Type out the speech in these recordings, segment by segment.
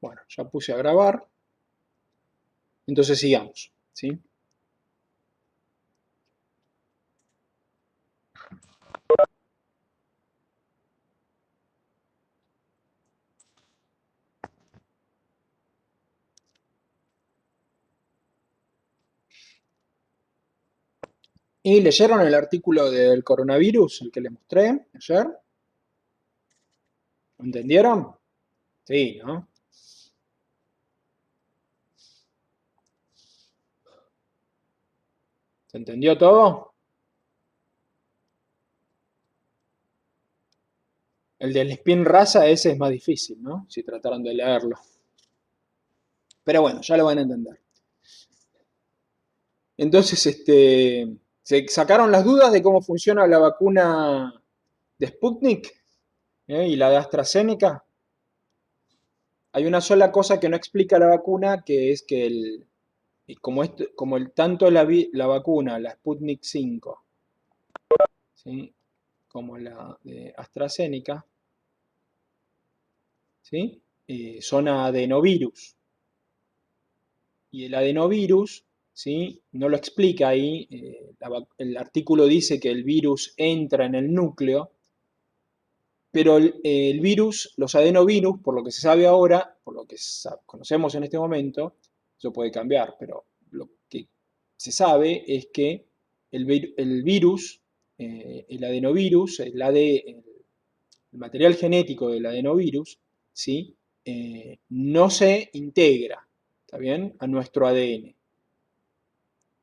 Bueno, ya puse a grabar. Entonces sigamos, ¿sí? ¿Y leyeron el artículo del coronavirus, el que les mostré ayer? ¿Entendieron? Sí, ¿no? ¿Se entendió todo? El del spin raza ese es más difícil, ¿no? Si trataron de leerlo. Pero bueno, ya lo van a entender. Entonces, se sacaron las dudas de cómo funciona la vacuna de Sputnik, y la de AstraZeneca. Hay una sola cosa que no explica la vacuna, que es que tanto la vacuna, la Sputnik 5, ¿sí? Como la de AstraZeneca, ¿sí? Son adenovirus. Y el adenovirus, ¿sí? No lo explica ahí. El artículo dice que el virus entra en el núcleo, pero el virus, los adenovirus, por lo que se sabe ahora, por lo que conocemos en este momento, eso puede cambiar, pero lo que se sabe es que el virus, el adenovirus, el material genético del adenovirus, ¿sí? No se integra, ¿está bien?, a nuestro ADN,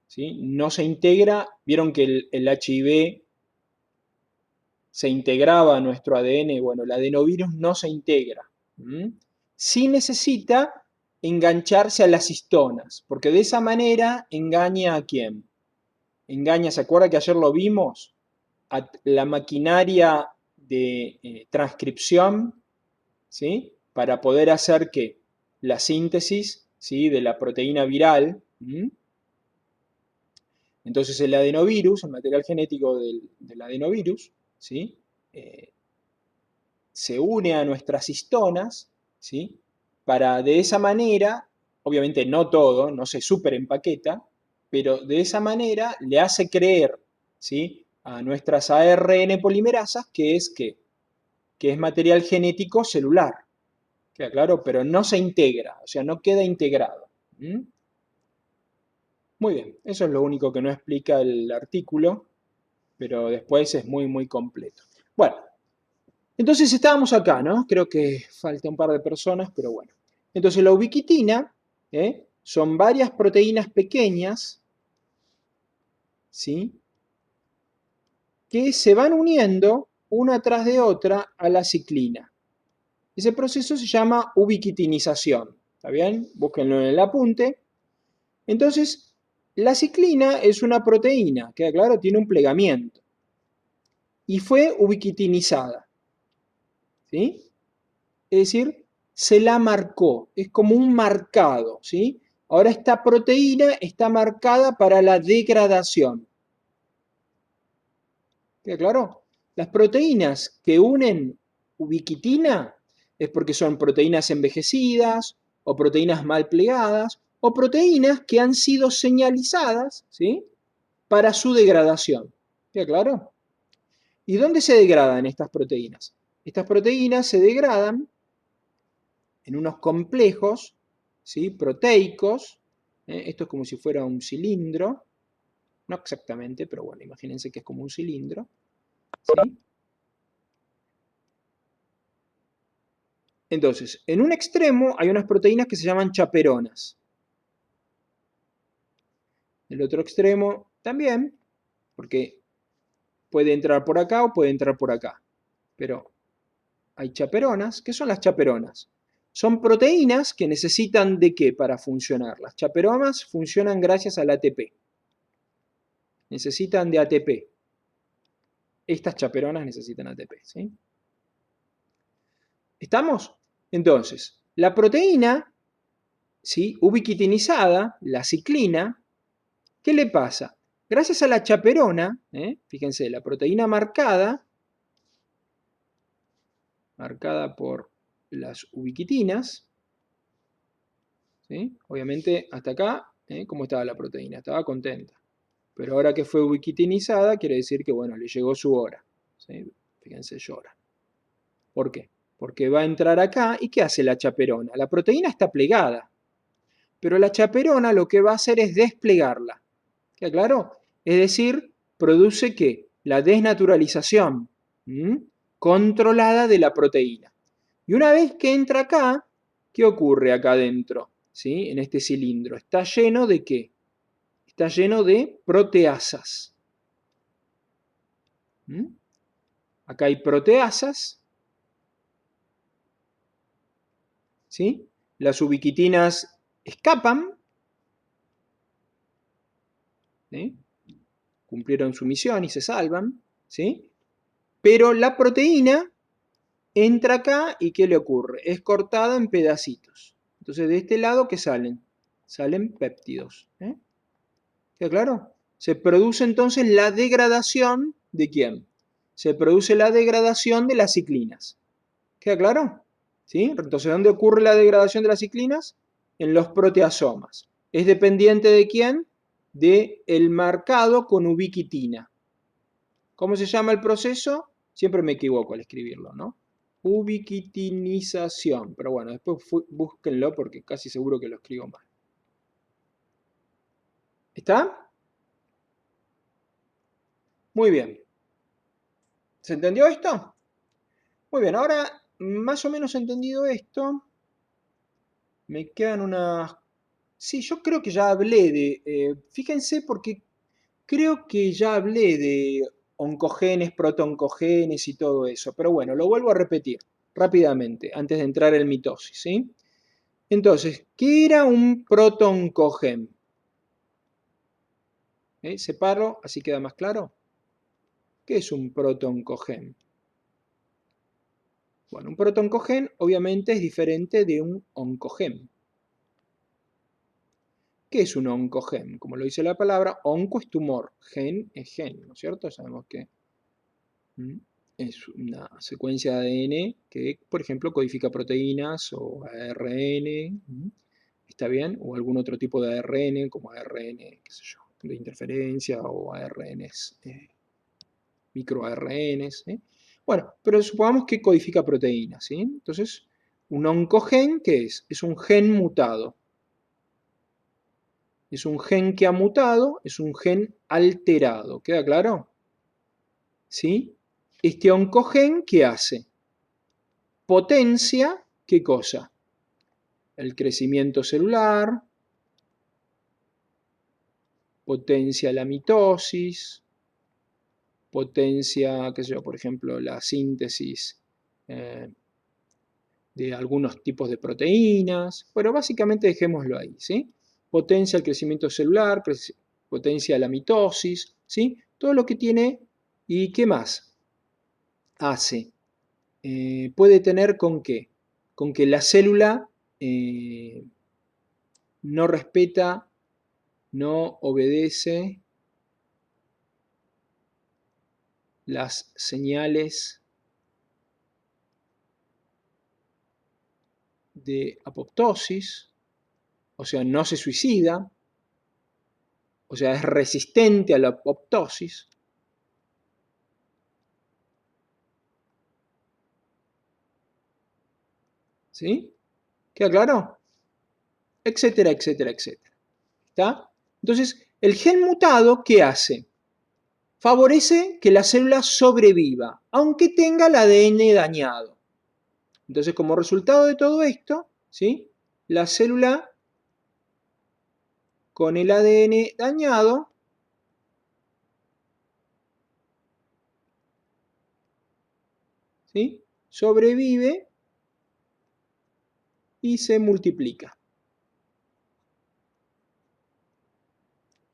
¿sí? No se integra, vieron que el HIV se integraba a nuestro ADN, bueno, el adenovirus no se integra. Sí necesita engancharse a las histonas, porque de esa manera engaña ¿a quién? Engaña, ¿se acuerda que ayer lo vimos? A la maquinaria de transcripción, ¿sí? Para poder hacer que la síntesis, ¿sí?, de la proteína viral. Entonces el adenovirus, el material genético del adenovirus, ¿sí?, se une a nuestras histonas, ¿sí?, para de esa manera, obviamente no todo, no se superempaqueta, pero de esa manera le hace creer, ¿sí?, a nuestras ARN polimerasas que es material genético celular. ¿Queda claro? Pero no se integra, o sea, no queda integrado. Muy bien, eso es lo único que no explica el artículo, pero después es muy, muy completo. Bueno, entonces estábamos acá, ¿no? Creo que falta un par de personas, pero bueno. Entonces la ubiquitina, son varias proteínas pequeñas, ¿sí?, que se van uniendo una tras de otra a la ciclina. Ese proceso se llama ubiquitinización, ¿está bien? Búsquenlo en el apunte. Entonces, la ciclina es una proteína, queda claro, tiene un plegamiento. Y fue ubiquitinizada, ¿sí? Es decir, se la marcó, es como un marcado, ¿sí? Ahora esta proteína está marcada para la degradación. ¿Queda claro? Las proteínas que unen ubiquitina es porque son proteínas envejecidas o proteínas mal plegadas o proteínas que han sido señalizadas, ¿sí?, para su degradación. ¿Queda claro? ¿Y dónde se degradan estas proteínas? Estas proteínas se degradan en unos complejos, ¿sí?, proteicos. Esto es como si fuera un cilindro, no exactamente, pero bueno, imagínense que es como un cilindro, ¿sí? Entonces, en un extremo hay unas proteínas que se llaman chaperonas. En el otro extremo también, porque puede entrar por acá o puede entrar por acá. Pero hay chaperonas. ¿Qué son las chaperonas? Son proteínas que necesitan ¿de qué para funcionar? Las chaperonas funcionan gracias al ATP. Necesitan de ATP. Estas chaperonas necesitan ATP, ¿sí? ¿Estamos? Entonces, la proteína, ¿sí?, ubiquitinizada, la ciclina, ¿qué le pasa? Gracias a la chaperona, fíjense, la proteína marcada por las ubiquitinas, ¿sí? Obviamente, hasta acá, ¿cómo estaba la proteína? Estaba contenta. Pero ahora que fue ubiquitinizada, quiere decir que, bueno, le llegó su hora. ¿Sí? Fíjense, llora. ¿Por qué? Porque va a entrar acá, ¿y qué hace la chaperona? La proteína está plegada, pero la chaperona lo que va a hacer es desplegarla. ¿Queda claro? Es decir, produce ¿qué? La desnaturalización controlada de la proteína. Y una vez que entra acá, ¿qué ocurre acá adentro? ¿Sí? En este cilindro. ¿Está lleno de qué? Está lleno de proteasas. Acá hay proteasas, ¿sí? Las ubiquitinas escapan, ¿sí? Cumplieron su misión y se salvan, ¿sí? Pero la proteína entra acá y ¿qué le ocurre? Es cortada en pedacitos. Entonces, de este lado, ¿qué salen? Salen péptidos. ¿Queda claro? Se produce entonces la degradación ¿de quién? Se produce la degradación de las ciclinas. ¿Queda claro? ¿Sí? Entonces, ¿dónde ocurre la degradación de las ciclinas? En los proteasomas. ¿Es dependiente de quién? De el marcado con ubiquitina. ¿Cómo se llama el proceso? Siempre me equivoco al escribirlo, ¿no? Ubiquitinización. Pero bueno, después búsquenlo porque casi seguro que lo escribo mal. ¿Está? Muy bien. ¿Se entendió esto? Muy bien, ahora más o menos entendido esto, me quedan unas... Sí, yo creo que ya hablé de... fíjense porque creo que ya hablé de oncogenes, protooncogenes y todo eso, pero bueno, lo vuelvo a repetir rápidamente antes de entrar en mitosis, ¿sí? Entonces, ¿qué era un protooncogen? Separo, así queda más claro. ¿Qué es un protooncogen? Bueno, un protooncogen obviamente es diferente de un oncogen. ¿Qué es un oncogen? Como lo dice la palabra, onco es tumor, gen es gen, ¿no es cierto? Sabemos que es una secuencia de ADN que, por ejemplo, codifica proteínas o ARN, ¿está bien? O algún otro tipo de ARN, como ARN, qué sé yo, de interferencia o ARNs, microARNs, Bueno, pero supongamos que codifica proteínas, ¿sí? Entonces, un oncogen, ¿qué es? Es un gen mutado. Es un gen que ha mutado, es un gen alterado. ¿Queda claro? ¿Sí? Este oncogen, ¿qué hace? Potencia, ¿qué cosa? El crecimiento celular, potencia la mitosis, potencia, qué sé yo, por ejemplo, la síntesis de algunos tipos de proteínas. Bueno, básicamente dejémoslo ahí, ¿sí? Potencia el crecimiento celular, potencia la mitosis, ¿sí? Todo lo que tiene, ¿y qué más hace? Puede tener con qué? Con que la célula no respeta, no obedece las señales de apoptosis, o sea, no se suicida, o sea, es resistente a la apoptosis. ¿Sí? ¿Queda claro? Etcétera, etcétera, etcétera. ¿Está? Entonces, el gen mutado, ¿qué hace? Favorece que la célula sobreviva, aunque tenga el ADN dañado. Entonces, como resultado de todo esto, ¿sí? La célula con el ADN dañado ¿sí? Sobrevive y se multiplica.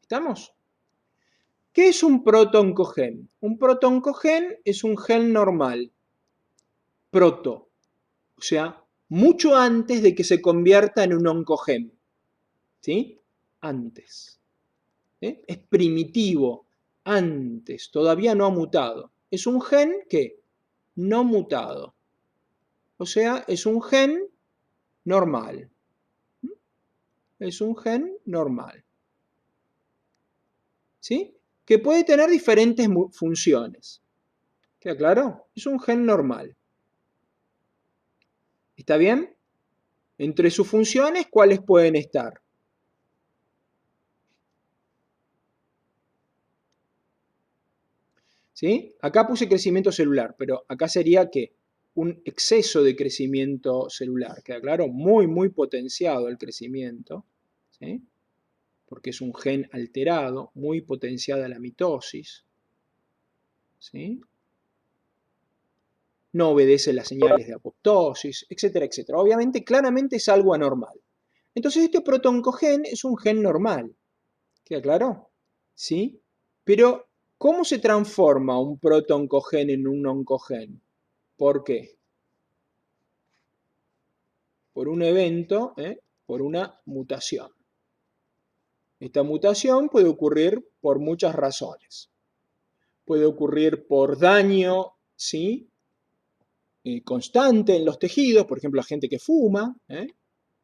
¿Estamos? ¿Qué es un protooncogen? Un protooncogen es un gen normal, proto, o sea, mucho antes de que se convierta en un oncogen. ¿Sí? Antes. Es primitivo, antes, todavía no ha mutado. Es un gen que no mutado. O sea, es un gen normal. Es un gen normal. ¿Sí? Que puede tener diferentes funciones. ¿Queda claro? Es un gen normal. ¿Está bien? Entre sus funciones, ¿cuáles pueden estar? ¿Sí? Acá puse crecimiento celular, pero acá sería que un exceso de crecimiento celular. ¿Queda claro? Muy, muy potenciado el crecimiento. ¿Sí? Porque es un gen alterado, muy potenciada la mitosis. ¿Sí? No obedece las señales de apoptosis, etcétera, etcétera. Obviamente, claramente es algo anormal. Entonces, este protoncogen es un gen normal. ¿Queda claro? ¿Sí? Pero, ¿cómo se transforma un protoncogen en un oncogen? ¿Por qué? Por un evento, por una mutación. Esta mutación puede ocurrir por muchas razones. Puede ocurrir por daño, ¿sí? Constante en los tejidos, por ejemplo, la gente que fuma,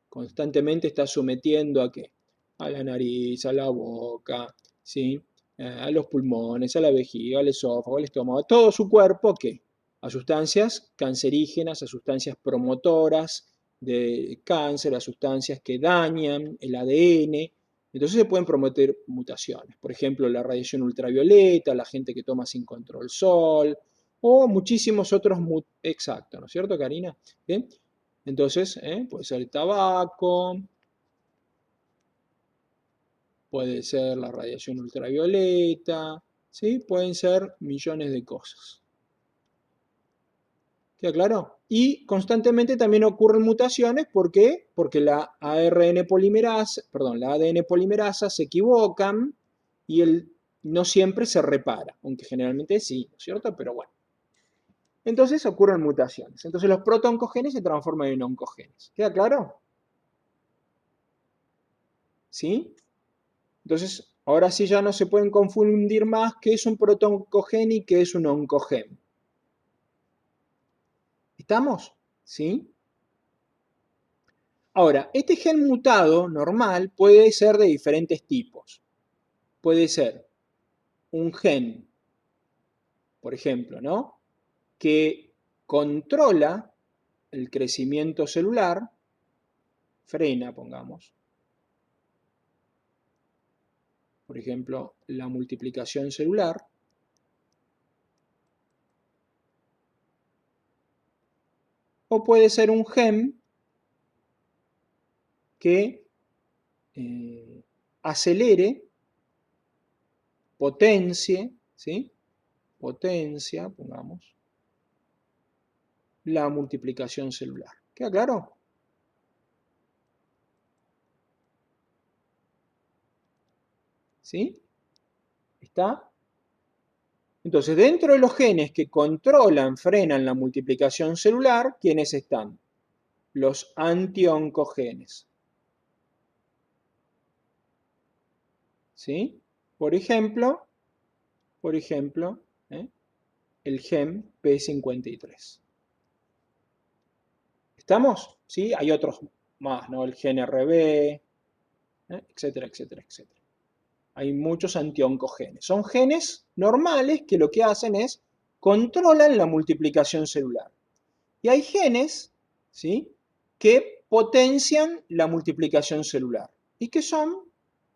constantemente está sometiendo a qué? A la nariz, a la boca, ¿sí? A los pulmones, a la vejiga, al esófago, al estómago, a todo su cuerpo, ¿qué? A sustancias cancerígenas, a sustancias promotoras de cáncer, a sustancias que dañan el ADN. Entonces se pueden promover mutaciones. Por ejemplo, la radiación ultravioleta, la gente que toma sin control sol, o muchísimos otros, exacto, ¿no es cierto, Karina? ¿Bien? Entonces, puede ser el tabaco, puede ser la radiación ultravioleta, ¿sí? Pueden ser millones de cosas. ¿Queda claro? Y constantemente también ocurren mutaciones, ¿por qué? Porque la ARN polimerasa, perdón, la ADN polimerasa se equivocan y no siempre se repara, aunque generalmente sí, ¿no es cierto? Pero bueno. Entonces ocurren mutaciones. Entonces los protoncogenes se transforman en oncogenes. ¿Queda claro? ¿Sí? Entonces, ahora sí ya no se pueden confundir más qué es un protoncogen y qué es un oncogen. ¿Estamos? ¿Sí? Ahora, este gen mutado normal puede ser de diferentes tipos. Puede ser un gen, por ejemplo, ¿no? Que controla el crecimiento celular, frena, pongamos, por ejemplo, la multiplicación celular, o puede ser un gen que acelere, potencie, ¿sí? Potencia, pongamos, la multiplicación celular. ¿Queda claro? ¿Sí? ¿Está? Entonces, dentro de los genes que controlan, frenan la multiplicación celular, ¿quiénes están? Los antioncogenes. ¿Sí? Por ejemplo, ¿eh? El gen P53. ¿Estamos? ¿Sí? Hay otros más, ¿no? El gen RB, etcétera, etcétera, etcétera. Hay muchos antioncogenes. Son genes normales que lo que hacen es controlan la multiplicación celular. Y hay genes, ¿sí?, que potencian la multiplicación celular. ¿Y qué son?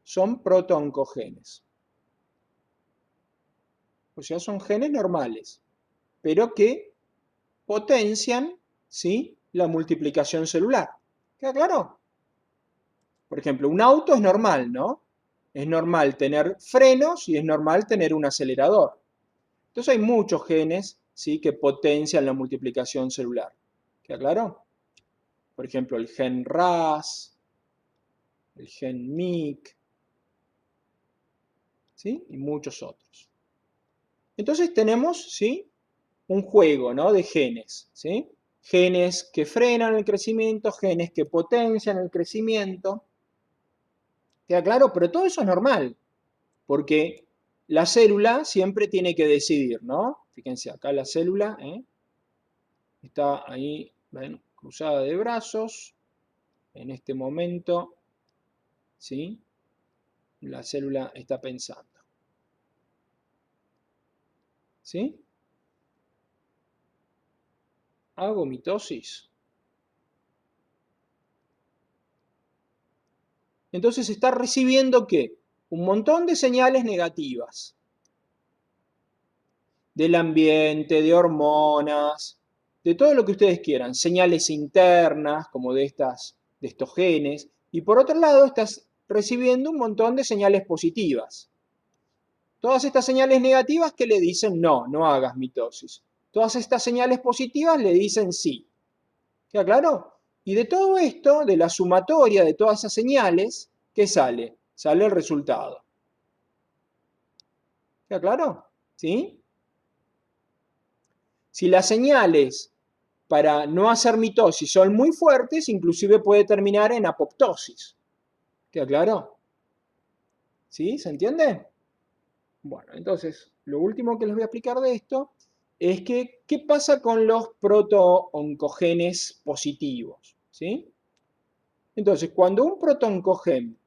Son protoncogenes. O sea, son genes normales, pero que potencian, ¿sí?, la multiplicación celular. ¿Queda claro? Por ejemplo, un auto es normal, ¿no? Es normal tener frenos y es normal tener un acelerador. Entonces hay muchos genes, ¿sí?, que potencian la multiplicación celular. ¿Queda claro? Por ejemplo, el gen RAS, el gen MYC, ¿sí? Y muchos otros. Entonces tenemos, ¿sí?, un juego, ¿no?, de genes, ¿sí? Genes que frenan el crecimiento, genes que potencian el crecimiento. ¿Queda claro? Pero todo eso es normal, porque la célula siempre tiene que decidir, ¿no? Fíjense, acá la célula está ahí, ¿ven?, cruzada de brazos. En este momento ¿sí? La célula está pensando. ¿Sí? Hago mitosis. Entonces está recibiendo ¿qué? Un montón de señales negativas. Del ambiente, de hormonas, de todo lo que ustedes quieran. Señales internas, como de estos genes. Y por otro lado, estás recibiendo un montón de señales positivas. Todas estas señales negativas que le dicen no, no hagas mitosis. Todas estas señales positivas le dicen sí. ¿Queda claro? Y de todo esto, de la sumatoria de todas esas señales, ¿qué sale? Sale el resultado. ¿Queda claro? ¿Sí? Si las señales para no hacer mitosis son muy fuertes, inclusive puede terminar en apoptosis. ¿Queda claro? ¿Sí? ¿Se entiende? Bueno, entonces, lo último que les voy a explicar de esto es que, ¿qué pasa con los protooncogenes positivos? ¿Sí? Entonces, cuando un protooncogen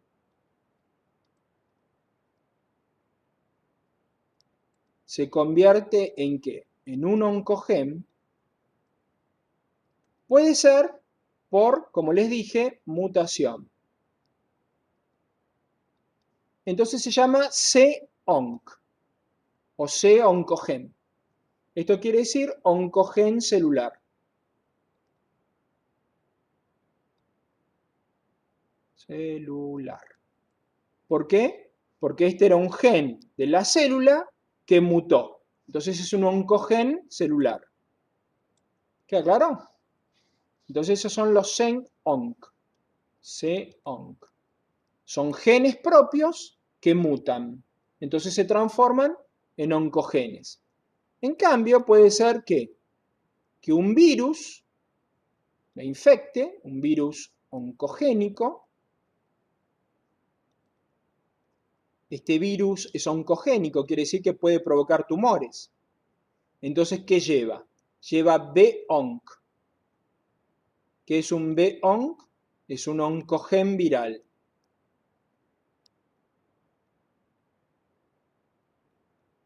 se convierte en ¿qué? En un oncogen, puede ser por, como les dije, mutación. Entonces se llama C-onc o C-oncogen. Esto quiere decir oncogen celular. Celular. ¿Por qué? Porque este era un gen de la célula que mutó. Entonces es un oncogen celular. ¿Queda claro? Entonces esos son los CEN-ONC. C-onc. Son genes propios que mutan. Entonces se transforman en oncogenes. En cambio, puede ser que un virus me infecte, un virus oncogénico. Este virus es oncogénico, quiere decir que puede provocar tumores. Entonces, ¿qué lleva? Lleva B-onc. ¿Qué es un B-onc? Es un oncogen viral.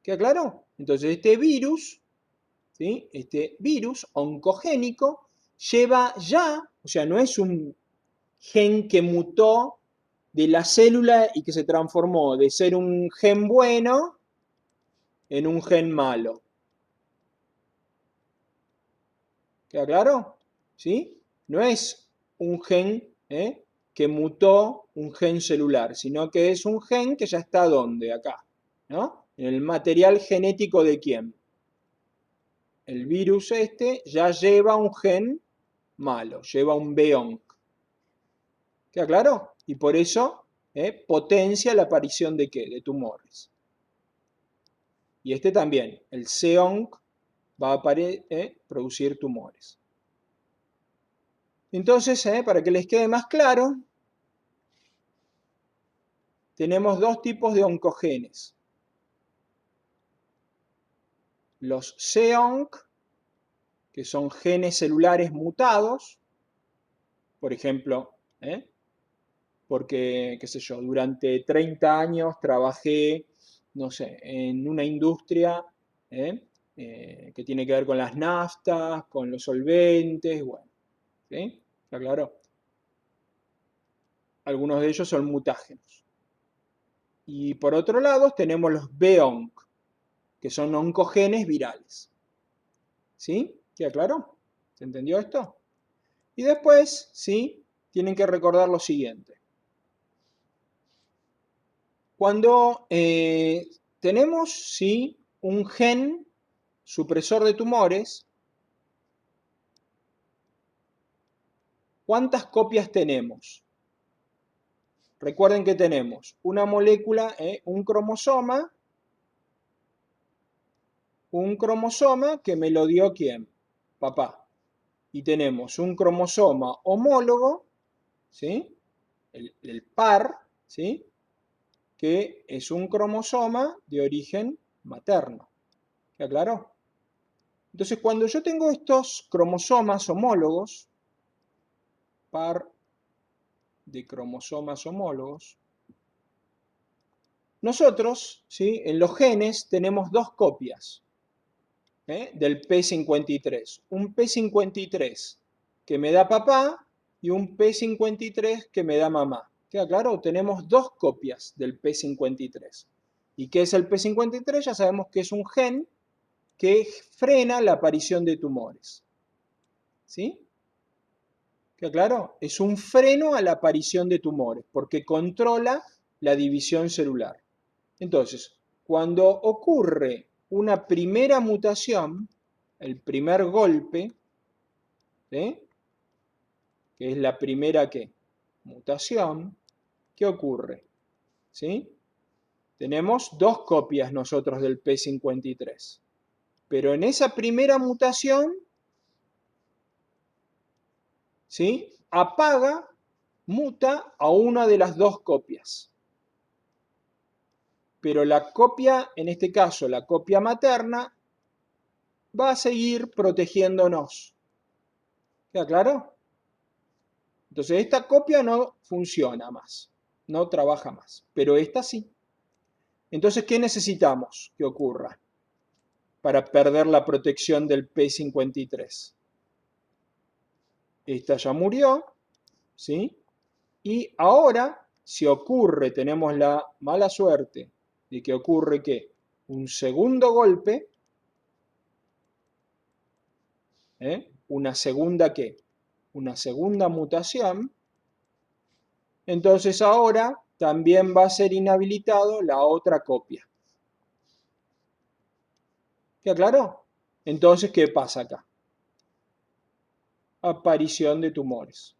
¿Queda claro? Entonces, este virus, ¿sí? Este virus oncogénico lleva ya, o sea, no es un gen que mutó de la célula y que se transformó de ser un gen bueno en un gen malo. ¿Queda claro? ¿Sí? No es un gen que mutó un gen celular, sino que es un gen que ya está ¿dónde? Acá, ¿no? En el material genético de quién. El virus este ya lleva un gen malo, lleva un B-onc. ¿Queda claro? Y por eso potencia la aparición de ¿qué? De tumores. Y este también, el C-onc, va a producir tumores. Entonces, para que les quede más claro, tenemos dos tipos de oncogenes. Los C-onc, que son genes celulares mutados, por ejemplo, porque, qué sé yo, durante 30 años trabajé, no sé, en una industria que tiene que ver con las naftas, con los solventes, bueno, ¿sí? ¿Está claro? Algunos de ellos son mutágenos. Y por otro lado tenemos los B-onc, que son oncogenes virales. ¿Sí? ¿Queda claro? ¿Se entendió esto? Y después, ¿sí? Tienen que recordar lo siguiente. Cuando tenemos, ¿sí? Un gen supresor de tumores, ¿cuántas copias tenemos? Recuerden que tenemos una molécula, un cromosoma que me lo dio ¿quién? Papá. Y tenemos un cromosoma homólogo, ¿sí? El par, ¿sí? Que es un cromosoma de origen materno. ¿Queda claro? Entonces, cuando yo tengo estos cromosomas homólogos, par de cromosomas homólogos, nosotros, ¿sí?, en los genes tenemos dos copias del P53. Un P53 que me da papá y un P53 que me da mamá. ¿Queda claro? Tenemos dos copias del P53. ¿Y qué es el P53? Ya sabemos que es un gen que frena la aparición de tumores. ¿Sí? ¿Queda claro? Es un freno a la aparición de tumores porque controla la división celular. Entonces, cuando ocurre una primera mutación, el primer golpe, ¿sí?, que es la primera ¿qué? Mutación, ¿qué ocurre? ¿Sí? Tenemos dos copias nosotros del P53, pero en esa primera mutación, ¿sí?, apaga, muta a una de las dos copias. Pero la copia, en este caso la copia materna, va a seguir protegiéndonos. ¿Queda claro? Entonces esta copia no funciona más, no trabaja más, pero esta sí. Entonces, ¿qué necesitamos que ocurra para perder la protección del P53? Esta ya murió, ¿sí? Y ahora, si ocurre, tenemos la mala suerte de que ocurre ¿qué? Un segundo golpe, una segunda ¿qué? Una segunda mutación. Entonces ahora también va a ser inhabilitado la otra copia. ¿Queda claro? Entonces, ¿qué pasa acá? Aparición de tumores.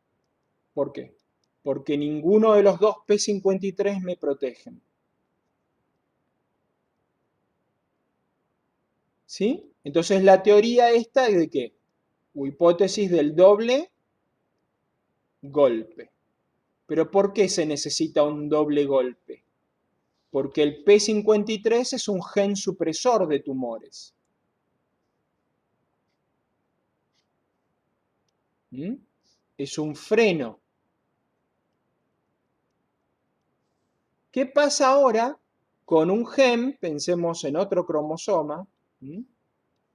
¿Por qué? Porque ninguno de los dos P53 me protegen. ¿Sí? Entonces la teoría esta es de qué? Hipótesis del doble golpe. ¿Pero por qué se necesita un doble golpe? Porque el P53 es un gen supresor de tumores. ¿Mm? Es un freno. ¿Qué pasa ahora con un gen? Pensemos en otro cromosoma.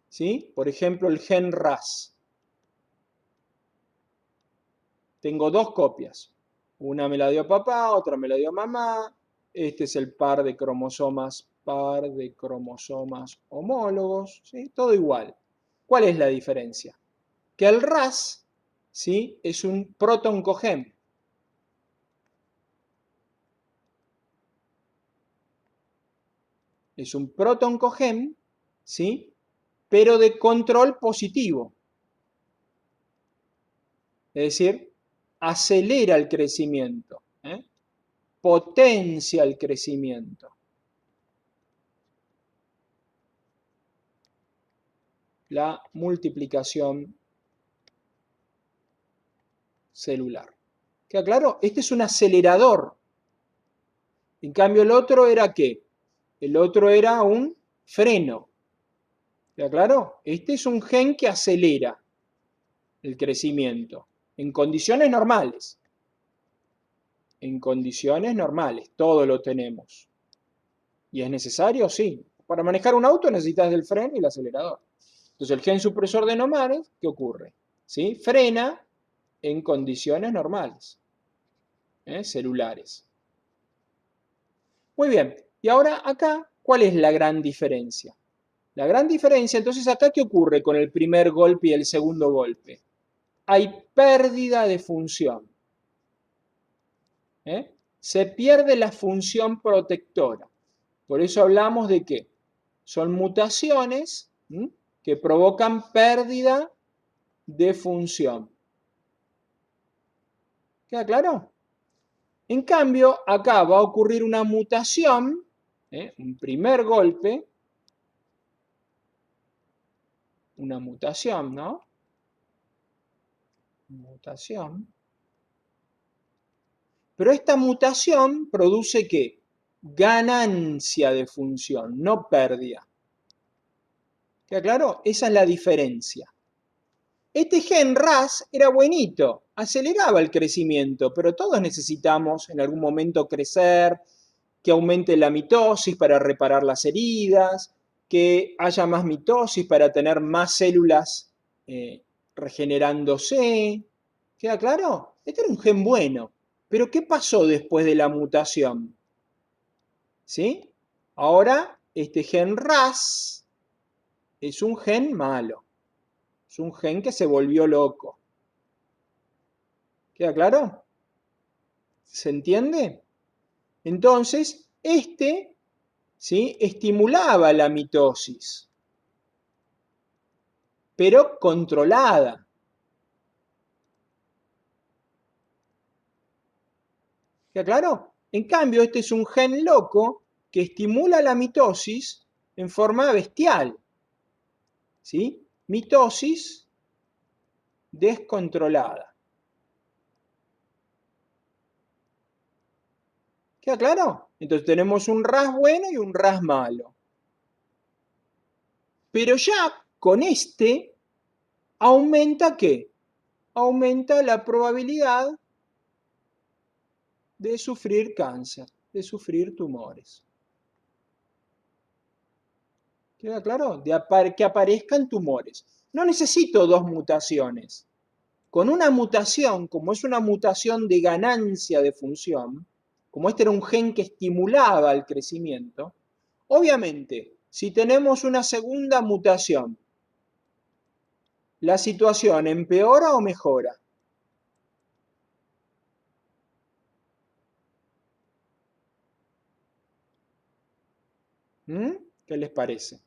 ¿Sí? Por ejemplo, el gen RAS. Tengo dos copias. Una me la dio papá, otra me la dio mamá. Este es el par de cromosomas homólogos, ¿sí? Todo igual. ¿Cuál es la diferencia? Que el RAS, ¿sí?, es un protoncogen. Es un protoncogen, ¿sí?, pero de control positivo. Es decir, acelera el crecimiento, potencia el crecimiento. La multiplicación celular. ¿Queda claro? Este es un acelerador. En cambio, el otro era ¿qué? El otro era un freno. ¿Queda claro? Este es un gen que acelera el crecimiento en condiciones normales. En condiciones normales, todo lo tenemos. ¿Y es necesario? Sí. Para manejar un auto necesitas del freno y el acelerador. Entonces, el gen supresor de normales, ¿qué ocurre? ¿Sí? Frena en condiciones normales, celulares. Muy bien, y ahora acá, ¿cuál es la gran diferencia? La gran diferencia, entonces, acá, ¿qué ocurre con el primer golpe y el segundo golpe? Hay pérdida de función. Se pierde la función protectora. Por eso hablamos de que son mutaciones que provocan pérdida de función. ¿Queda claro? En cambio, acá va a ocurrir una mutación, un primer golpe, una mutación, ¿no? Mutación. Pero esta mutación produce ¿qué? Ganancia de función, no pérdida. ¿Queda claro? Esa es la diferencia. Este gen RAS era buenito, aceleraba el crecimiento, pero todos necesitamos en algún momento crecer, que aumente la mitosis para reparar las heridas, que haya más mitosis para tener más células regenerándose. ¿Queda claro? Este era un gen bueno. Pero ¿qué pasó después de la mutación? ¿Sí? Ahora, este gen RAS es un gen malo. Es un gen que se volvió loco. ¿Queda claro? ¿Se entiende? Entonces, ¿sí? Estimulaba la mitosis, pero controlada. ¿Queda claro? En cambio, este es un gen loco que estimula la mitosis en forma bestial. ¿Sí? Mitosis descontrolada. ¿Queda claro? Entonces tenemos un RAS bueno y un RAS malo. Pero ya con este aumenta ¿qué? Aumenta la probabilidad de sufrir cáncer, de sufrir tumores. ¿Queda claro? Que aparezcan tumores. No necesito dos mutaciones. Con una mutación, como es una mutación de ganancia de función, como este era un gen que estimulaba el crecimiento, obviamente, si tenemos una segunda mutación, ¿la situación empeora o mejora? ¿Mm? ¿Qué les parece?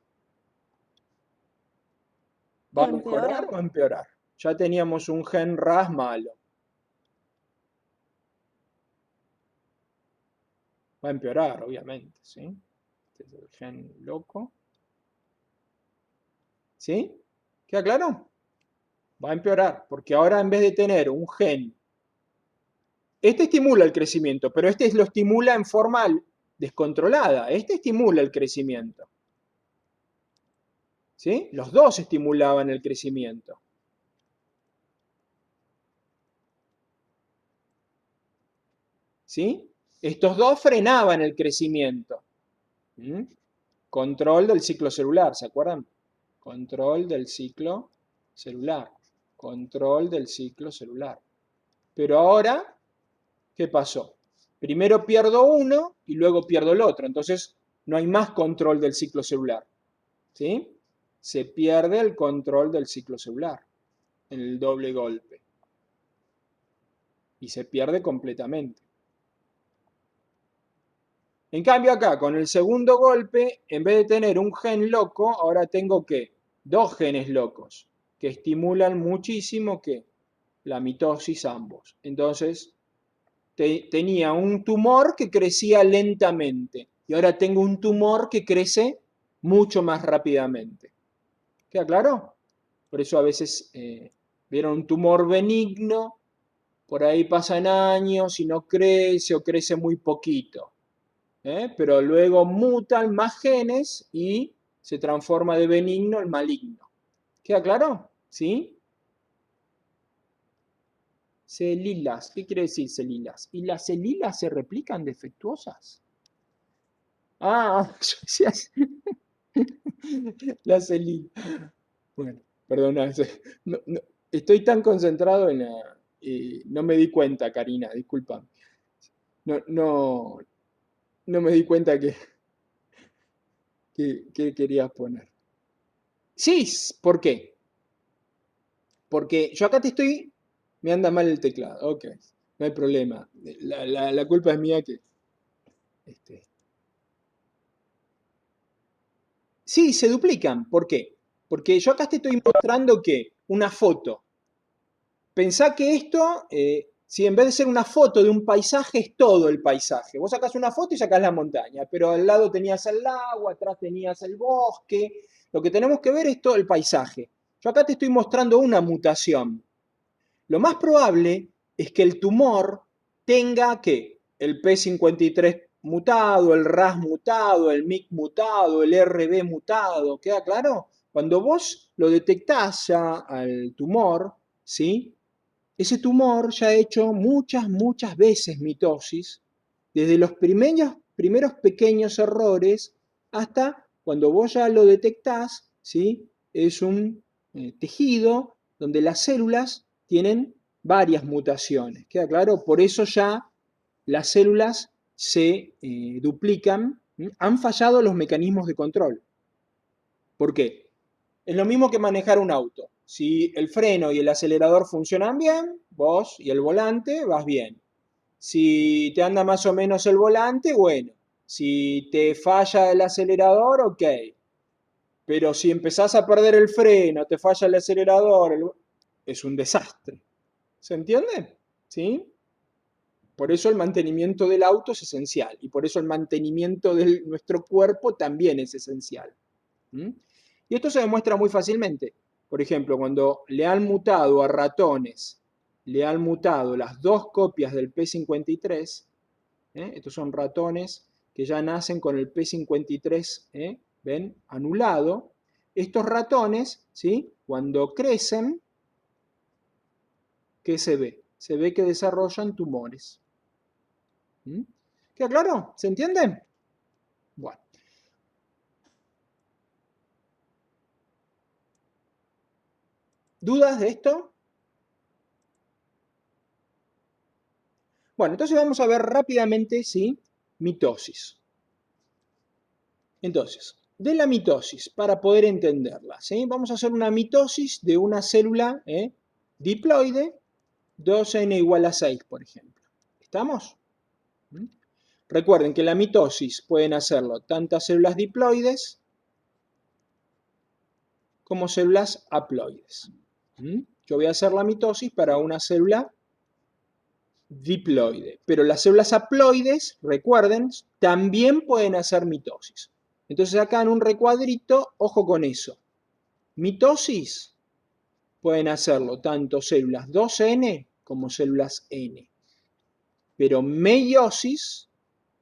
¿Va a mejorar Empeora. o a empeorar? Ya teníamos un gen RAS malo. Va a empeorar, obviamente, ¿sí? Este es el gen loco. ¿Sí? ¿Queda claro? Va a empeorar, porque ahora en vez de tener un gen, este estimula el crecimiento, pero este lo estimula en forma descontrolada. Este estimula el crecimiento. ¿Sí? Los dos estimulaban el crecimiento. ¿Sí? Estos dos frenaban el crecimiento. ¿Mm? Control del ciclo celular, ¿se acuerdan? Control del ciclo celular. Control del ciclo celular. Pero ahora, ¿qué pasó? Primero pierdo uno y luego pierdo el otro. Entonces, no hay más control del ciclo celular. ¿Sí? Se pierde el control del ciclo celular en el doble golpe. Y se pierde completamente. En cambio acá, con el segundo golpe, en vez de tener un gen loco, ahora tengo ¿qué? Dos genes locos, que estimulan muchísimo ¿qué? La mitosis ambos. Entonces, tenía un tumor que crecía lentamente y ahora tengo un tumor que crece mucho más rápidamente. ¿Queda claro? Por eso a veces vieron un tumor benigno, por ahí pasan años y no crece o crece muy poquito. Pero luego mutan más genes y se transforma de benigno en maligno. ¿Queda claro? ¿Sí? Celilas. ¿Qué quiere decir celilas? ¿Y las celilas se replican defectuosas? Ah, yo decía, la celila. Bueno, perdona. Estoy tan concentrado en la... no me di cuenta, Karina, disculpa. No me di cuenta que querías poner. Sí, ¿por qué? Porque yo acá te estoy... Me anda mal el teclado. Ok, no hay problema. La culpa es mía que... Este, sí, se duplican. ¿Por qué? Porque yo acá te estoy mostrando que una foto. Pensá que esto, si en vez de ser una foto de un paisaje, es todo el paisaje. Vos sacás una foto y sacás la montaña, pero al lado tenías el lago, atrás tenías el bosque. Lo que tenemos que ver es todo el paisaje. Yo acá te estoy mostrando una mutación. Lo más probable es que el tumor tenga que el P53 mutado, el RAS mutado, el MYC mutado, el RB mutado. ¿Queda claro? Cuando vos lo detectás ya al tumor, ¿sí? Ese tumor ya ha hecho muchas veces mitosis, desde los primeros pequeños errores hasta cuando vos ya lo detectás, ¿sí? Es un tejido donde las células tienen varias mutaciones. ¿Queda claro? Por eso ya las células se duplican. Han fallado los mecanismos de control. ¿Por qué? Es lo mismo que manejar un auto. Si el freno y el acelerador funcionan bien, vos y el volante vas bien. Si te anda más o menos el volante, bueno. Si te falla el acelerador, ok. Pero si empezás a perder el freno, te falla el acelerador, es un desastre. ¿Se entiende? ¿Sí? Por eso el mantenimiento del auto es esencial y por eso el mantenimiento de nuestro cuerpo también es esencial. ¿Mm? Y esto se demuestra muy fácilmente. Por ejemplo, cuando le han mutado a ratones, le han mutado las dos copias del P53, estos son ratones que ya nacen con el P53, ¿ven? Anulado. Estos ratones, ¿sí? Cuando crecen, ¿qué se ve? Se ve que desarrollan tumores. ¿Mm? ¿Queda claro? ¿Se entiende? Bueno. ¿Dudas de esto? Bueno, entonces vamos a ver rápidamente, ¿sí? Mitosis. Entonces, de la mitosis, para poder entenderla, ¿sí? Vamos a hacer una mitosis de una célula diploide, 2n igual a 6, por ejemplo. ¿Estamos? ¿Mm? Recuerden que la mitosis pueden hacerlo tantas células diploides como células haploides. ¿Mm? Yo voy a hacer la mitosis para una célula diploide, pero las células haploides, recuerden, también pueden hacer mitosis. Entonces acá en un recuadrito, ojo con eso. Mitosis pueden hacerlo tanto células 2n como células n. Pero meiosis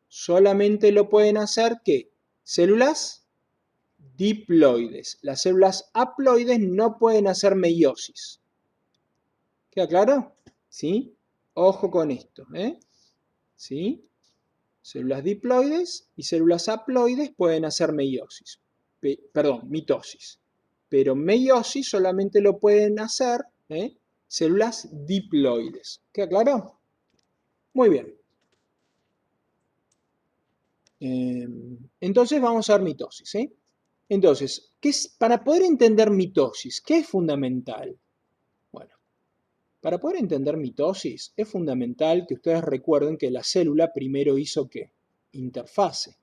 solamente lo pueden hacer ¿qué? Células diploides. Las células haploides no pueden hacer meiosis. ¿Queda claro? ¿Sí? Ojo con esto, ¿sí? Células diploides y células haploides pueden hacer meiosis. Mitosis. Pero meiosis solamente lo pueden hacer células diploides. ¿Queda claro? Muy bien. Entonces vamos a ver mitosis. Entonces, para poder entender mitosis, ¿qué es fundamental? Bueno, para poder entender mitosis es fundamental que ustedes recuerden que la célula primero hizo ¿qué? Interfase.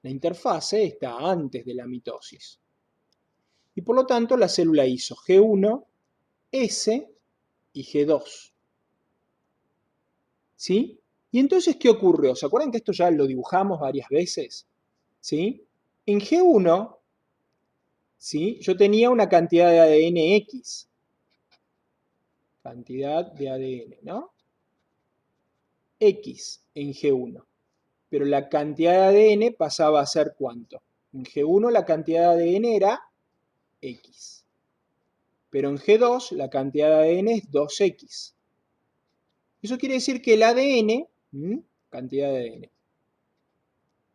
La interfase está antes de la mitosis. Y por lo tanto la célula hizo G1, S y G2. ¿Sí? Y entonces, ¿qué ocurrió? ¿Se acuerdan que esto ya lo dibujamos varias veces? ¿Sí? En G1, ¿sí? Yo tenía una cantidad de ADN X. Cantidad de ADN, ¿no? X en G1. Pero la cantidad de ADN pasaba a ser ¿cuánto? En G1 la cantidad de ADN era X. Pero en G2 la cantidad de ADN es 2X. Eso quiere decir que el ADN, cantidad de ADN,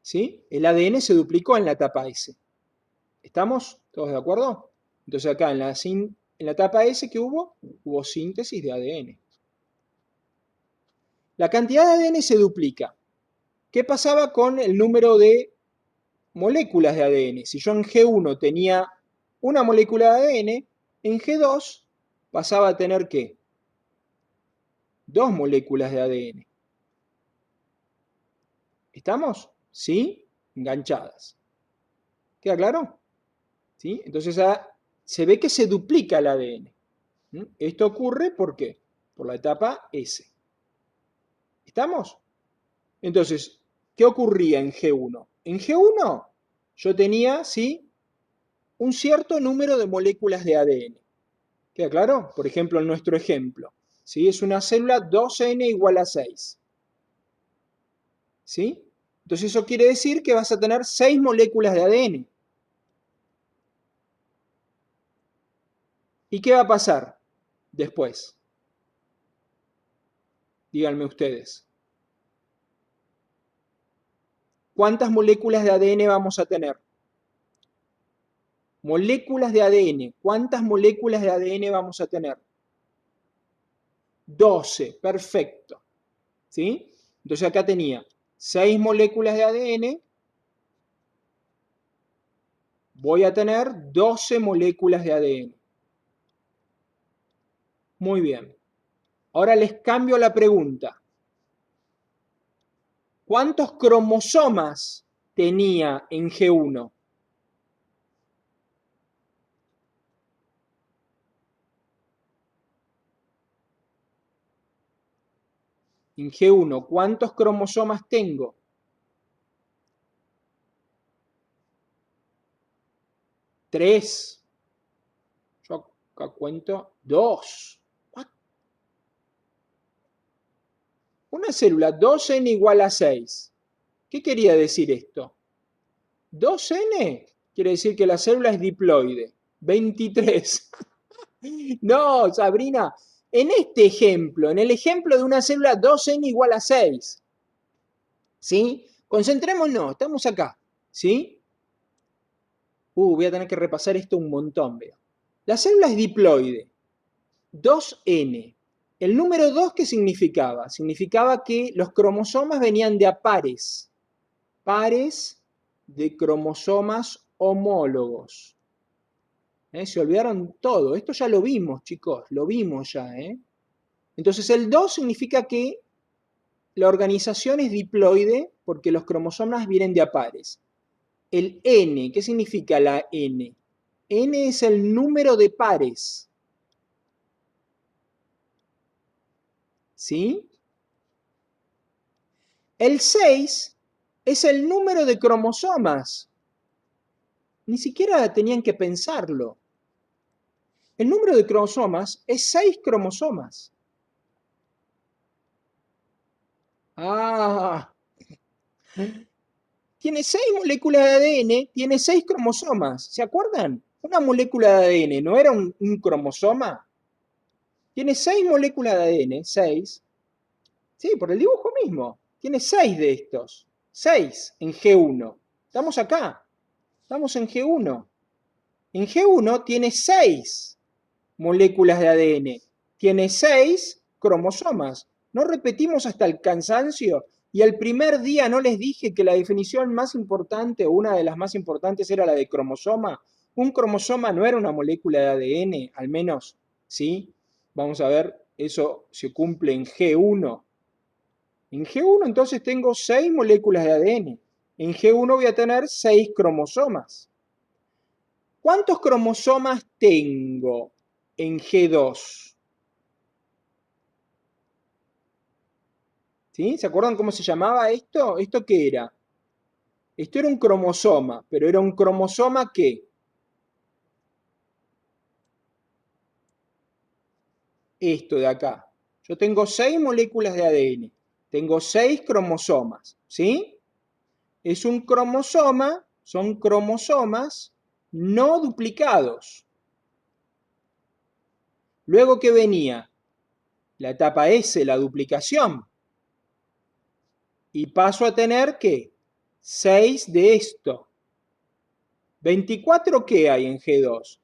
¿sí? El ADN se duplicó en la etapa S. ¿Estamos todos de acuerdo? Entonces acá en la etapa S que hubo síntesis de ADN. La cantidad de ADN se duplica. ¿Qué pasaba con el número de moléculas de ADN? Si yo en G1 tenía una molécula de ADN, en G2 pasaba a tener ¿qué? 2 moléculas de ADN. ¿Estamos? ¿Sí? Enganchadas. ¿Queda claro? ¿Sí? Entonces se ve que se duplica el ADN. Esto ocurre ¿por qué? Por la etapa S. ¿Estamos? Entonces, ¿qué ocurría en G1? En G1 yo tenía, ¿sí? Un cierto número de moléculas de ADN. ¿Queda claro? Por ejemplo, en nuestro ejemplo, ¿sí? Es una célula 2n igual a 6. ¿Sí? Entonces eso quiere decir que vas a tener 6 moléculas de ADN. ¿Y qué va a pasar después? Díganme ustedes. ¿cuántas moléculas de ADN vamos a tener? Moléculas de ADN. ¿Cuántas moléculas de ADN vamos a tener? 12, perfecto. ¿Sí? Entonces acá tenía 6 moléculas de ADN, voy a tener 12 moléculas de ADN. Muy bien. Ahora les cambio la pregunta. ¿Cuántos cromosomas tenía en G1? En G1, ¿cuántos cromosomas tengo? 3. Yo acá cuento 2. Una célula 2n igual a 6. ¿Qué quería decir esto? 2n quiere decir que la célula es diploide. 23. No, Sabrina, en este ejemplo, en el ejemplo de una célula 2n igual a 6, ¿sí? Concentrémonos, estamos acá, ¿sí? Voy a tener que repasar esto un montón, veo. La célula es diploide, 2n. El número 2, ¿qué significaba? Significaba que los cromosomas venían de a pares, pares de cromosomas homólogos. Se olvidaron todo, esto ya lo vimos, chicos, lo vimos ya, Entonces el 2 significa que la organización es diploide porque los cromosomas vienen de a pares. El N, ¿qué significa la N? N es el número de pares. ¿Sí? El 6 es el número de cromosomas. Ni siquiera tenían que pensarlo. El número de cromosomas es 6 cromosomas. Ah, tiene 6 moléculas de ADN, tiene 6 cromosomas. ¿Se acuerdan? Una molécula de ADN no era un cromosoma. Tiene 6 moléculas de ADN, 6. Sí, por el dibujo mismo. Tiene 6 de estos. 6 en G1. Estamos acá. Estamos en G1. En G1 tiene 6 moléculas de ADN. Tiene 6 cromosomas. ¿No repetimos hasta el cansancio? Y el primer día no les dije que la definición más importante o una de las más importantes era la de cromosoma. Un cromosoma no era una molécula de ADN, al menos, ¿sí? Vamos a ver, eso se cumple en G1. En G1 entonces tengo 6 moléculas de ADN. En G1 voy a tener 6 cromosomas. ¿Cuántos cromosomas tengo en G2? ¿Sí? ¿Se acuerdan cómo se llamaba esto? ¿Esto qué era? Esto era un cromosoma, pero era un cromosoma ¿qué? Esto de acá. Yo tengo 6 moléculas de ADN. Tengo 6 cromosomas, ¿sí? Es un cromosoma, son cromosomas no duplicados. Luego, ¿qué venía? La etapa S, la duplicación. Y paso a tener, ¿qué? 6 de esto. ¿24 qué hay en G2?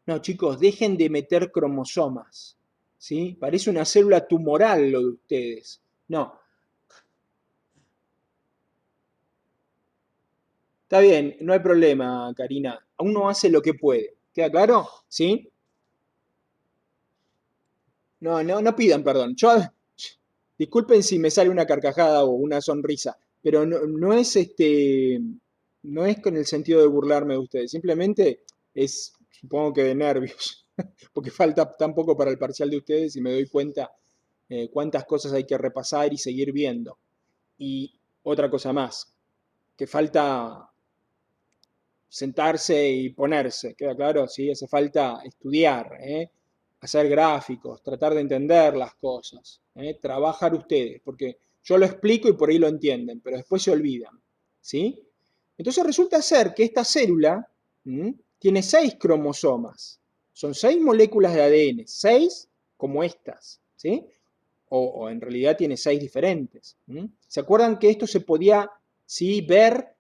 No, chicos, dejen de meter cromosomas. ¿Sí? Parece una célula tumoral lo de ustedes. No. Está bien, no hay problema, Karina. Uno hace lo que puede. ¿Queda claro? ¿Sí? No, no, no pidan perdón. Disculpen si me sale una carcajada o una sonrisa, pero no es no es con el sentido de burlarme de ustedes, simplemente es, supongo que de nervios, porque falta tan poco para el parcial de ustedes y me doy cuenta cuántas cosas hay que repasar y seguir viendo. Y otra cosa más, que falta sentarse y ponerse, ¿queda claro? Sí, hace falta estudiar, hacer gráficos, tratar de entender las cosas, trabajar ustedes, porque yo lo explico y por ahí lo entienden, pero después se olvidan, ¿sí? Entonces resulta ser que esta célula tiene 6 cromosomas, son 6 moléculas de ADN, 6 como estas, ¿sí? O en realidad tiene 6 diferentes. ¿Se acuerdan que esto se podía ¿sí? Ver,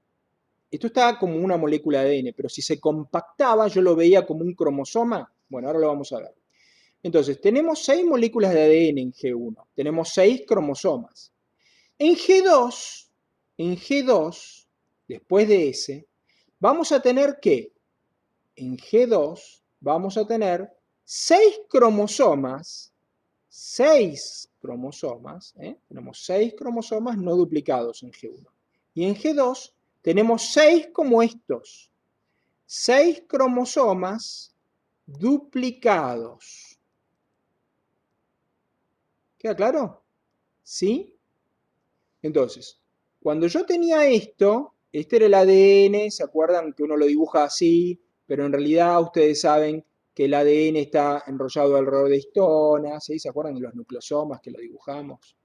esto está como una molécula de ADN, pero si se compactaba yo lo veía como un cromosoma. Bueno, ahora lo vamos a ver. Entonces, tenemos 6 moléculas de ADN en G1, tenemos 6 cromosomas. En G2, después de ese, vamos a tener que, en G2, vamos a tener 6 cromosomas, 6 cromosomas, tenemos 6 cromosomas no duplicados en G1. Y en G2 tenemos 6 como estos, 6 cromosomas duplicados. ¿Queda claro? ¿Sí? Entonces, cuando yo tenía esto, este era el ADN, ¿se acuerdan que uno lo dibuja así? Pero en realidad ustedes saben que el ADN está enrollado alrededor de histonas, ¿sí? ¿Se acuerdan de los nucleosomas que lo dibujamos?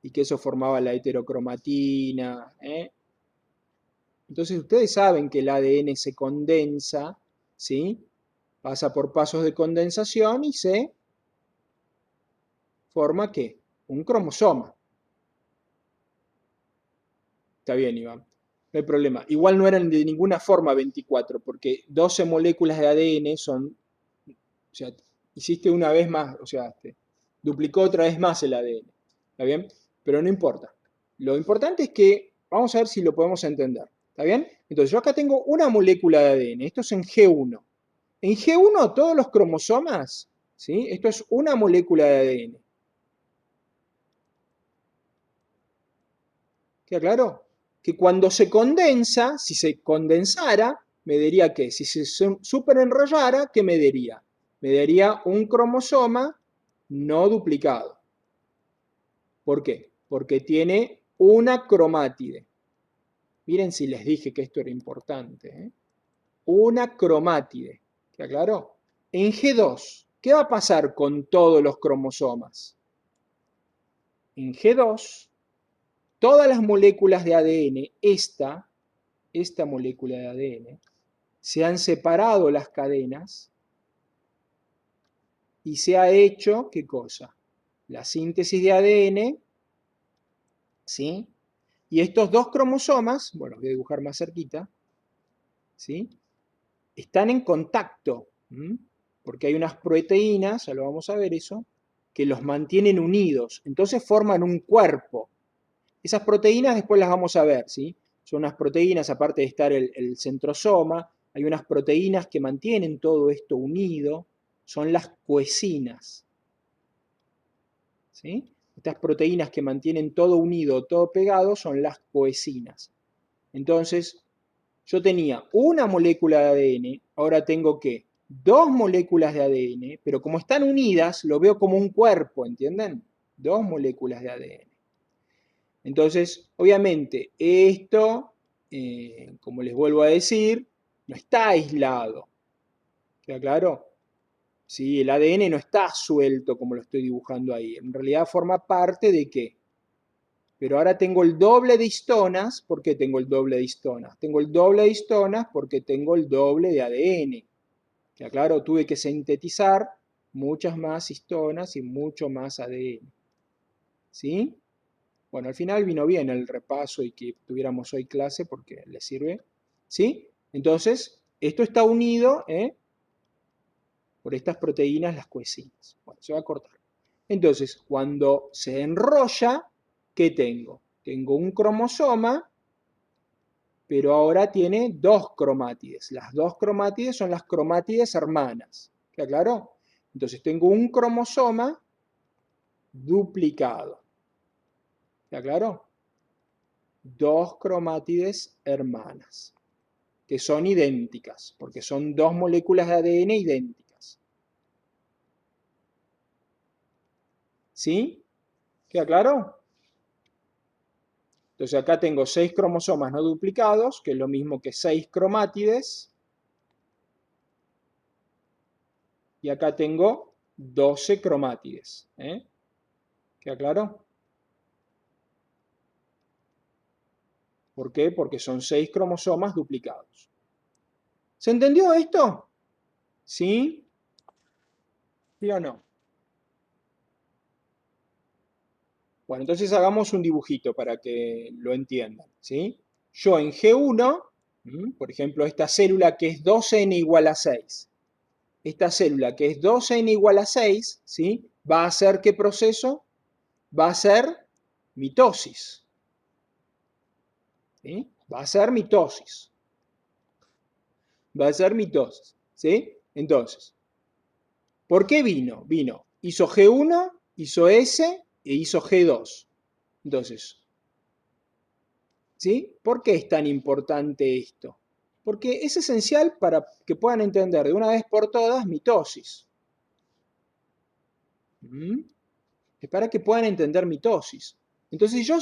Y que eso formaba la heterocromatina, ¿eh? Entonces ustedes saben que el ADN se condensa, ¿sí? Pasa por pasos de condensación y se forma, ¿qué? Un cromosoma. Está bien, Iván. No hay problema. Igual no eran de ninguna forma 24, porque 12 moléculas de ADN son, o sea, hiciste una vez más, o sea, duplicó otra vez más el ADN. ¿Está bien? Pero no importa. Lo importante es que, vamos a ver si lo podemos entender. ¿Está bien? Entonces, yo acá tengo una molécula de ADN. Esto es en G1. En G1, todos los cromosomas, ¿sí? Esto es una molécula de ADN. ¿Queda claro? Que cuando se condensa, si se condensara, me daría ¿qué? Si se superenrollara, ¿qué me daría? Me daría un cromosoma no duplicado. ¿Por qué? Porque tiene una cromátide. Miren si les dije que esto era importante, ¿eh? Una cromátide. ¿Queda claro? En G2, ¿qué va a pasar con todos los cromosomas? En G2, todas las moléculas de ADN, esta molécula de ADN, se han separado las cadenas y se ha hecho, ¿qué cosa? La síntesis de ADN, ¿sí? Y estos dos cromosomas, bueno, los voy a dibujar más cerquita, ¿sí? Están en contacto, porque hay unas proteínas, ya lo vamos a ver eso, que los mantienen unidos, entonces forman un cuerpo. Esas proteínas después las vamos a ver, ¿sí? Son unas proteínas, aparte de estar el centrosoma, hay unas proteínas que mantienen todo esto unido, son las coecinas, ¿sí? Estas proteínas que mantienen todo unido, todo pegado, son las coecinas. Entonces, yo tenía una molécula de ADN, ahora tengo que dos moléculas de ADN, pero como están unidas, lo veo como un cuerpo, ¿entienden? Dos moléculas de ADN. Entonces, obviamente, esto, como les vuelvo a decir, no está aislado. ¿Queda claro? Sí, el ADN no está suelto como lo estoy dibujando ahí. En realidad forma parte de qué. Pero ahora tengo el doble de histonas. ¿Por qué tengo el doble de histonas? Tengo el doble de histonas porque tengo el doble de ADN. ¿Queda claro? Tuve que sintetizar muchas más histonas y mucho más ADN. ¿Sí? Bueno, al final vino bien el repaso y que tuviéramos hoy clase porque les sirve. ¿Sí? Entonces, esto está unido por estas proteínas, las coecinas. Bueno, se va a cortar. Entonces, cuando se enrolla, ¿qué tengo? Tengo un cromosoma, pero ahora tiene dos cromátides. Las dos cromátides son las cromátides hermanas. ¿Queda claro? Entonces, tengo un cromosoma duplicado. ¿Queda claro? Dos cromátides hermanas, que son idénticas, porque son dos moléculas de ADN idénticas. ¿Sí? ¿Queda claro? Entonces acá tengo 6 cromosomas no duplicados, que es lo mismo que 6 cromátides. Y acá tengo 12 cromátides. ¿Queda claro? ¿Por qué? Porque son 6 cromosomas duplicados. ¿Se entendió esto? ¿Sí? ¿Sí o no? Bueno, entonces hagamos un dibujito para que lo entiendan, ¿sí? Yo en G1, por ejemplo, esta célula que es 2n igual a 6, esta célula que es 2n igual a 6, ¿sí? ¿Va a hacer qué proceso? Va a ser mitosis, ¿sí? Va a ser mitosis, va a ser mitosis, ¿sí? Entonces, ¿por qué vino? Hizo G1, hizo S e hizo G2. Entonces, ¿sí? ¿Por qué es tan importante esto? Porque es esencial para que puedan entender de una vez por todas mitosis. Es para que puedan entender mitosis. Entonces, si yo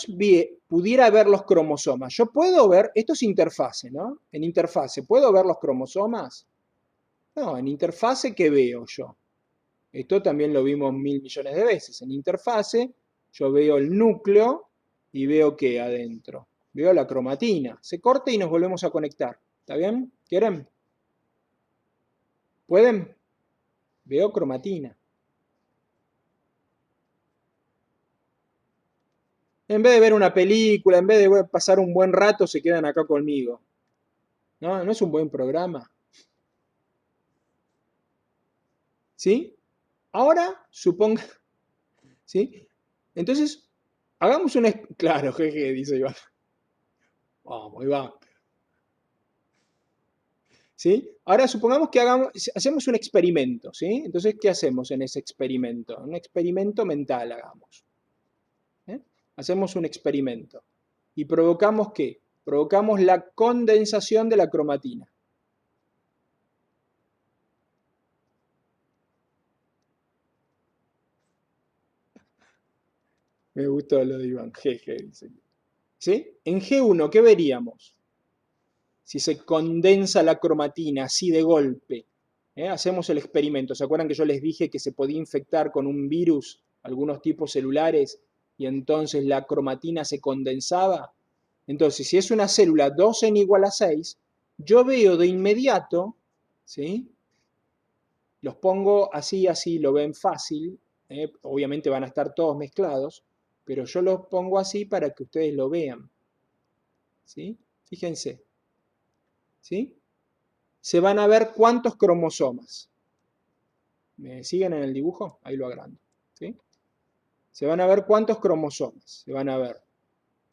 pudiera ver los cromosomas, yo puedo ver, esto es interfase, ¿no? En interfase, ¿puedo ver los cromosomas? No, en interfase, ¿qué veo yo? Esto también lo vimos 1000 millones de veces. En interfase, yo veo el núcleo y veo qué adentro. Veo la cromatina. Se corta y nos volvemos a conectar. ¿Está bien? ¿Quieren? ¿Pueden? Veo cromatina. En vez de ver una película, en vez de pasar un buen rato, se quedan acá conmigo. ¿No? ¿No es un buen programa? ¿Sí? Ahora, suponga... ¿Sí? Entonces, hagamos un... Claro, jeje, dice Iván. Vamos, Iván. ¿Sí? Ahora supongamos que hacemos un experimento, ¿sí? Entonces, ¿qué hacemos en ese experimento? Un experimento mental hagamos. ¿Eh? Hacemos un experimento. ¿Y provocamos qué? Provocamos la condensación de la cromatina. Me gustó lo de Iván, jeje, dice. ¿Sí? En G1, ¿qué veríamos? Si se condensa la cromatina así de golpe. Hacemos el experimento. ¿Se acuerdan que yo les dije que se podía infectar con un virus algunos tipos celulares y entonces la cromatina se condensaba? Entonces, si es una célula 2n igual a 6, yo veo de inmediato, ¿sí? Los pongo así, así, lo ven fácil, obviamente van a estar todos mezclados, pero yo los pongo así para que ustedes lo vean, ¿sí? Fíjense, ¿sí? Se van a ver cuántos cromosomas. ¿Me siguen en el dibujo? Ahí lo agrando, ¿sí? Se van a ver cuántos cromosomas. Se van a ver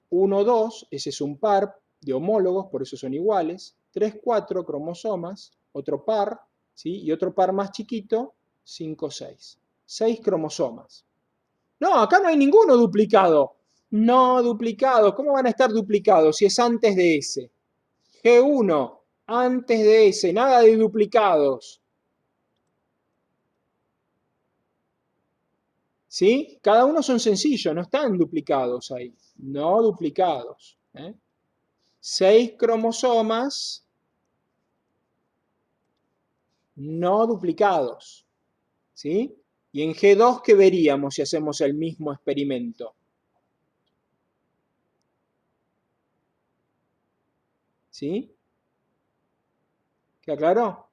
1, 2, ese es un par de homólogos, por eso son iguales. 3, 4 cromosomas, otro par, ¿sí? Y otro par más chiquito, 5, 6. 6 cromosomas. No, acá no hay ninguno duplicado. No duplicado. ¿Cómo van a estar duplicados si es antes de ese? G1, antes de ese, nada de duplicados. ¿Sí? Cada uno son sencillos, no están duplicados ahí. No duplicados. 6 cromosomas no duplicados. ¿Sí? Y en G2, ¿qué veríamos si hacemos el mismo experimento? ¿Sí? ¿Queda claro?